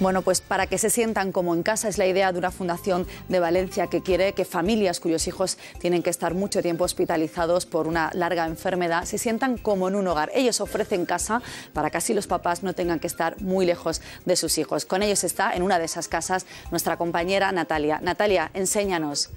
Bueno, pues para que se sientan como en casa es la idea de una fundación de Valencia que quiere que familias cuyos hijos tienen que estar mucho tiempo hospitalizados por una larga enfermedad se sientan como en un hogar. Ellos ofrecen casa para que así los papás no tengan que estar muy lejos de sus hijos. Con ellos está en una de esas casas nuestra compañera Natalia. Natalia, enséñanos.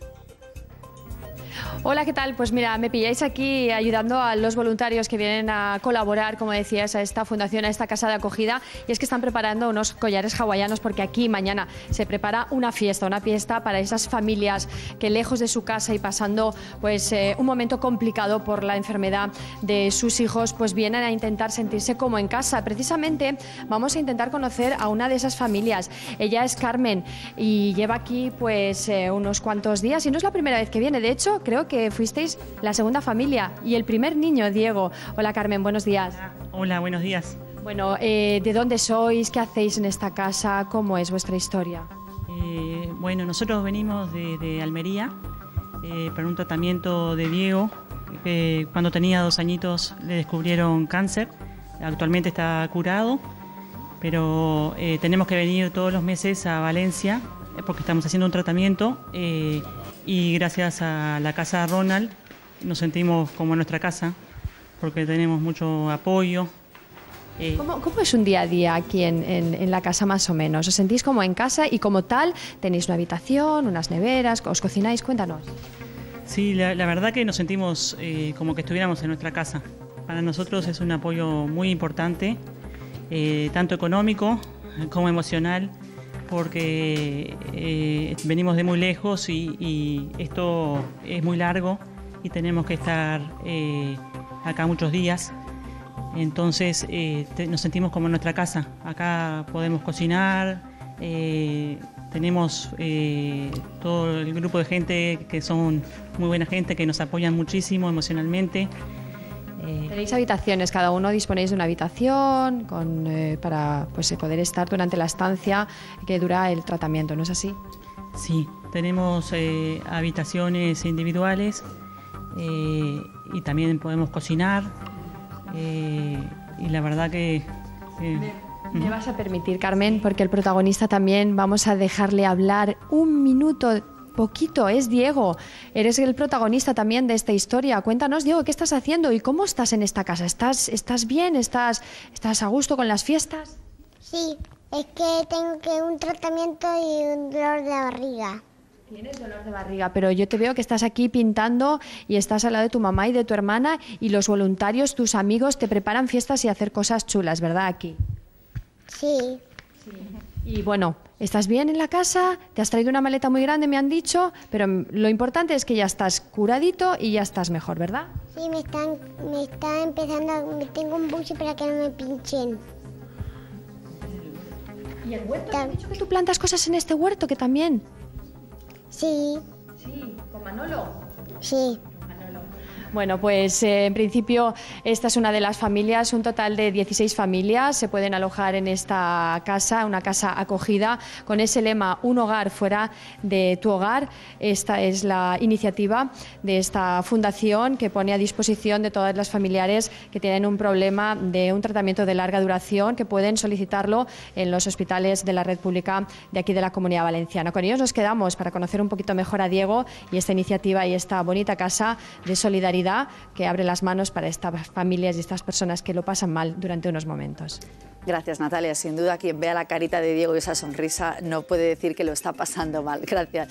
Hola, ¿qué tal? Pues mira, me pilláis aquí ayudando a los voluntarios que vienen a colaborar, como decías, a esta fundación, a esta casa de acogida, y es que están preparando unos collares hawaianos porque aquí mañana se prepara una fiesta para esas familias que lejos de su casa y pasando pues un momento complicado por la enfermedad de sus hijos, pues vienen a intentar sentirse como en casa. Precisamente vamos a intentar conocer a una de esas familias. Ella es Carmen y lleva aquí pues unos cuantos días y no es la primera vez que viene. De hecho, creo que fuisteis la segunda familia y el primer niño, Diego. Hola, Carmen, buenos días. Hola, buenos días. Bueno, ¿de dónde sois? ¿Qué hacéis en esta casa? ¿Cómo es vuestra historia? Bueno, nosotros venimos de Almería para un tratamiento de Diego. Cuando tenía 2 añitos le descubrieron cáncer. Actualmente está curado, pero tenemos que venir todos los meses a Valencia porque estamos haciendo un tratamiento. Y gracias a la Casa Ronald nos sentimos como en nuestra casa porque tenemos mucho apoyo. ¿Cómo es un día a día aquí en la casa más o menos? ¿Os sentís como en casa y como tal tenéis una habitación, unas neveras, os cocináis? Cuéntanos. Sí, la verdad que nos sentimos como que estuviéramos en nuestra casa. Para nosotros es un apoyo muy importante, tanto económico como emocional, porque venimos de muy lejos y esto es muy largo y tenemos que estar acá muchos días. Entonces nos sentimos como en nuestra casa. Acá podemos cocinar, tenemos todo el grupo de gente que son muy buena gente, que nos apoyan muchísimo emocionalmente. Tenéis habitaciones, cada uno disponéis de una habitación para pues, poder estar durante la estancia que dura el tratamiento, ¿no es así? Sí, tenemos habitaciones individuales y también podemos cocinar y la verdad que... ¿Me vas a permitir, Carmen? Porque el protagonista también vamos a dejarle hablar un minuto. Poquito, es Diego. Eres el protagonista también de esta historia. Cuéntanos, Diego, ¿qué estás haciendo y cómo estás en esta casa? ¿Estás bien? ¿Estás a gusto con las fiestas? Sí, es que tengo un tratamiento y un dolor de barriga. Tienes dolor de barriga, pero yo te veo que estás aquí pintando y estás al lado de tu mamá y de tu hermana y los voluntarios, tus amigos, te preparan fiestas y hacer cosas chulas, ¿verdad? Aquí. Sí. Y bueno, ¿estás bien en la casa? Te has traído una maleta muy grande, me han dicho, pero lo importante es que ya estás curadito y ya estás mejor, ¿verdad? Sí, me está empezando, tengo un buche para que no me pinchen. ¿Y el huerto? ¿Te han dicho que tú plantas cosas en este huerto que también? Sí. Sí, ¿con Manolo? Sí. Bueno, pues en principio esta es una de las familias, un total de 16 familias se pueden alojar en esta casa, una casa acogida con ese lema, un hogar fuera de tu hogar. Esta es la iniciativa de esta fundación que pone a disposición de todas las familiares que tienen un problema de un tratamiento de larga duración, que pueden solicitarlo en los hospitales de la red pública de aquí de la Comunidad Valenciana. Con ellos nos quedamos para conocer un poquito mejor a Diego y esta iniciativa y esta bonita casa de solidaridad que abre las manos para estas familias y estas personas que lo pasan mal durante unos momentos. Gracias, Natalia. Sin duda, quien vea la carita de Diego y esa sonrisa no puede decir que lo está pasando mal. Gracias.